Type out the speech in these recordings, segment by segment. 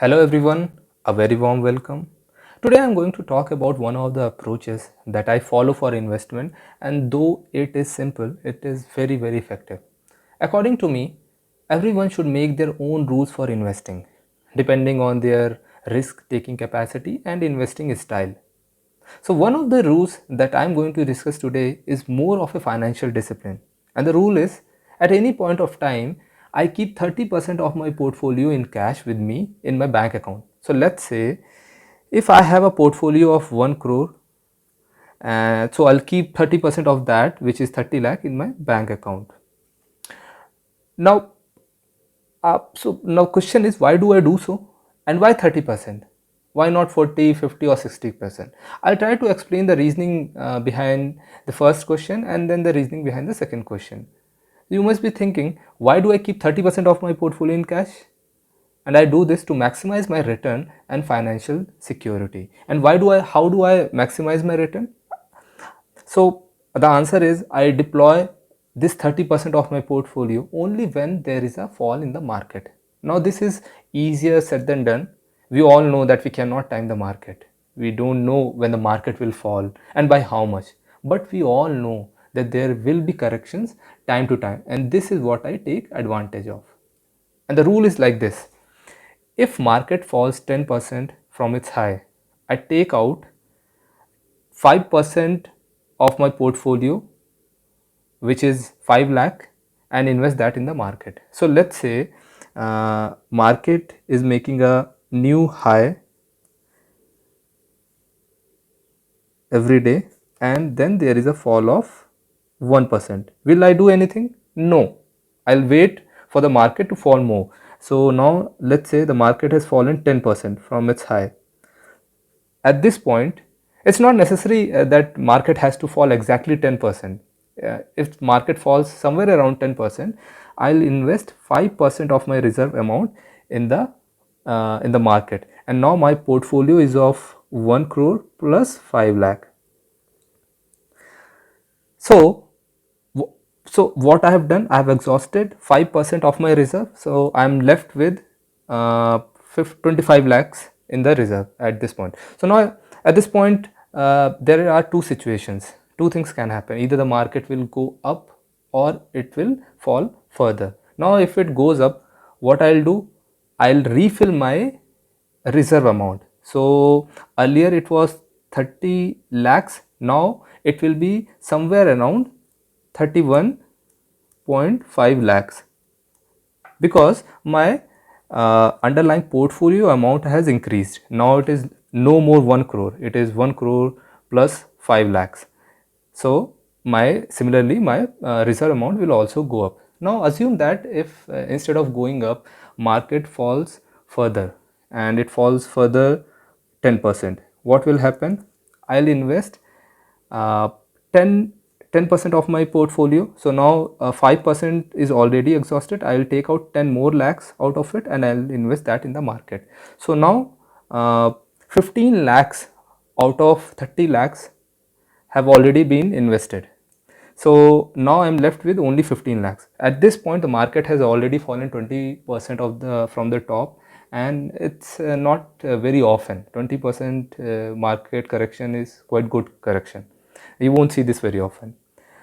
Hello everyone, a very warm welcome. Today I am going to talk about one of the approaches that I follow for investment, and though it is simple, it is very effective. According to me, everyone should make their own rules for investing depending on their risk taking capacity and investing style. So one of the rules that I am going to discuss today is more of a financial discipline. And the rule is at any point of time, I keep 30% of my portfolio in cash with me in my bank account. So let's say if I have a portfolio of 1 crore, so I'll keep 30% of that, which is 30 lakh, in my bank account. Now, now question is, why do I do so, and why 30%? Why not 40, 50 or 60%? I'll try to explain the reasoning behind the first question and then the reasoning behind the second question. You must be thinking, why do I keep 30% of my portfolio in cash? And I do this to maximize my return and financial security. And how do I maximize my return? So the answer is, I deploy this 30% of my portfolio only when there is a fall in the market. Now this is easier said than done. We all know that we cannot time the market. We don't know when the market will fall and by how much. But we all know that there will be corrections time to time, and this is what I take advantage of. And the rule is like this: if market falls 10% from its high, I take out 5% of my portfolio, which is 5 lakh, and invest that in the market. So let's say market is making a new high every day, and then there is a fall of 1%. Will I do anything? No. I'll wait for the market to fall more. So now let's say the market has fallen 10% from its high. At this point, it's not necessary that market has to fall exactly 10%. If market falls somewhere around 10%, I'll invest 5% of my reserve amount in the market, and now my portfolio is of 1 crore plus 5 lakh. So so what I have done, I have exhausted 5% of my reserve, so I am left with 25 lakhs in the reserve at this point. So now at this point, there are two situations. Two things can happen: either the market will go up or it will fall further. Now if it goes up, what I'll do, I'll refill my reserve amount. So earlier it was 30 lakhs, now it will be somewhere around 31.5 lakhs, because my underlying portfolio amount has increased. Now it is no more 1 crore, it is 1 crore plus 5 lakhs. So similarly my reserve amount will also go up. Now assume that if instead of going up, market falls further, and it falls further 10%, what will happen? I'll invest uh, 10% of my portfolio. So now 5% is already exhausted. I'll take out 10 more lakhs out of it and I'll invest that in the market. So now 15 lakhs out of 30 lakhs have already been invested. So now I'm left with only 15 lakhs. At this point, the market has already fallen 20% of the from the top, and it's not very often. 20% market correction is quite good correction. You won't see this very often.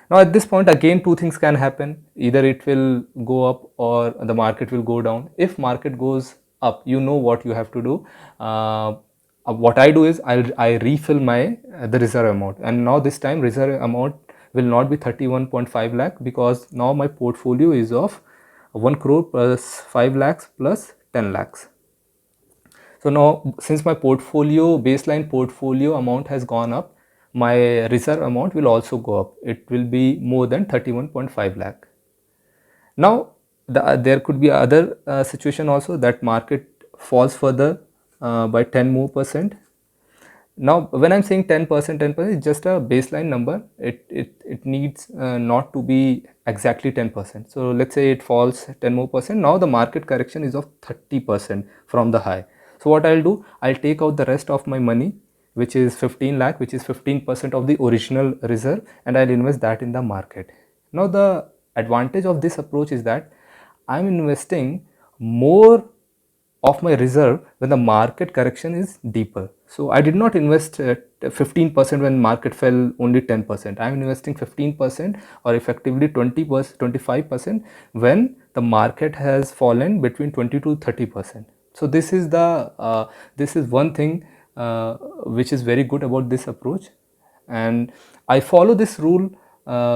Now at this point, again two things can happen: either it will go up or the market will go down. If market goes up, you know what you have to do. What I do is I refill my the reserve amount, and now this time reserve amount will not be 31.5 lakh, because now my portfolio is of 1 crore plus 5 lakhs plus 10 lakhs. So now since my portfolio baseline portfolio amount has gone up, my reserve amount will also go up. It will be more than 31.5 lakh. Now there could be other situation also, that market falls further by 10 more percent. Now when I'm saying 10%, 10% is just a baseline number. It needs not to be exactly 10%. So let's say it falls 10 more percent. Now the market correction is of 30% from the high. So what I'll do, I'll take out the rest of my money, which is 15 lakh, which is 15% of the original reserve, and I'll invest that in the market. Now the advantage of this approach is that I'm investing more of my reserve when the market correction is deeper. So I did not invest 15% when market fell only 10%. I am investing 15% or effectively 20%, 25% when the market has fallen between 20 to 30%. So this is one thing which is very good about this approach, and I follow this rule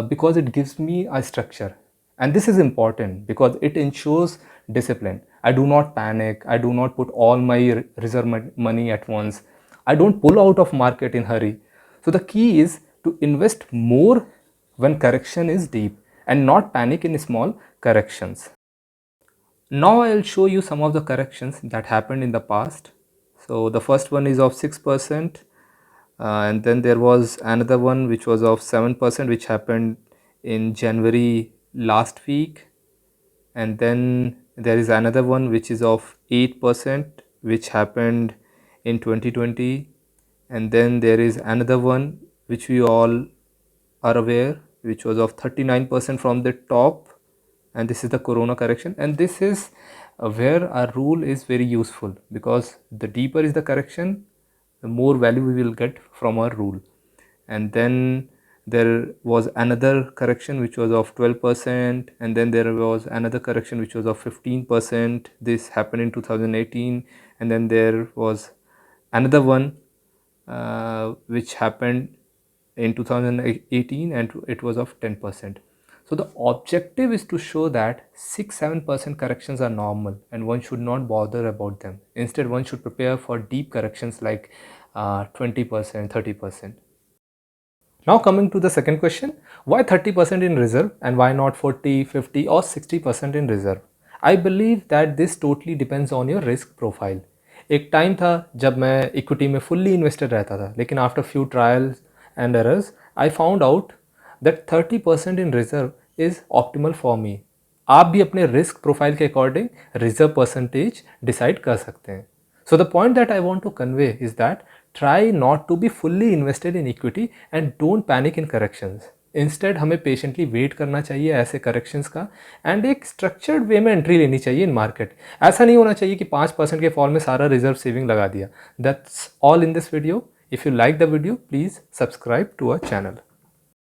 because it gives me a structure. And this is important because it ensures discipline. I do not panic. I do not put all my reserve money at once. I don't pull out of market in hurry. So the key is to invest more when correction is deep and not panic in small corrections. Now I will show you some of the corrections that happened in the past. So the first one is of 6%, and then there was another one which was of 7%, which happened in January last week. And then there is another one which is of 8%, which happened in 2020. And then there is another one which we all are aware, which was of 39% from the top, and this is the corona correction. And this is where our rule is very useful, because the deeper is the correction, the more value we will get from our rule. And then there was another correction which was of 12%, and then there was another correction which was of 15%. This happened in 2018. And then there was another one which happened in 2018, and it was of 10%. So the objective is to show that 6-7% corrections are normal and one should not bother about them. Instead, one should prepare for deep corrections like 20%, 30%. Now coming to the second question, why 30% in reserve and why not 40, 50 or 60% in reserve? I believe that this totally depends on your risk profile. एक time था जब मैं equity में fully invested रहता था, लेकिन after few trials and errors I found out that 30% in reserve is optimal for me. आप भी अपने रिस्क प्रोफाइल के अकॉर्डिंग रिजर्व परसेंटेज डिसाइड कर सकते हैं. So the point that I want to convey is that try not to be fully invested in equity and don't panic in corrections. Instead हमें patiently wait करना चाहिए ऐसे corrections का, and एक structured way में एंट्री लेनी चाहिए इन market. ऐसा नहीं होना चाहिए कि 5% के फॉल में सारा रिजर्व सेविंग लगा दिया. That's all in this video. If you like the video, please subscribe to our channel.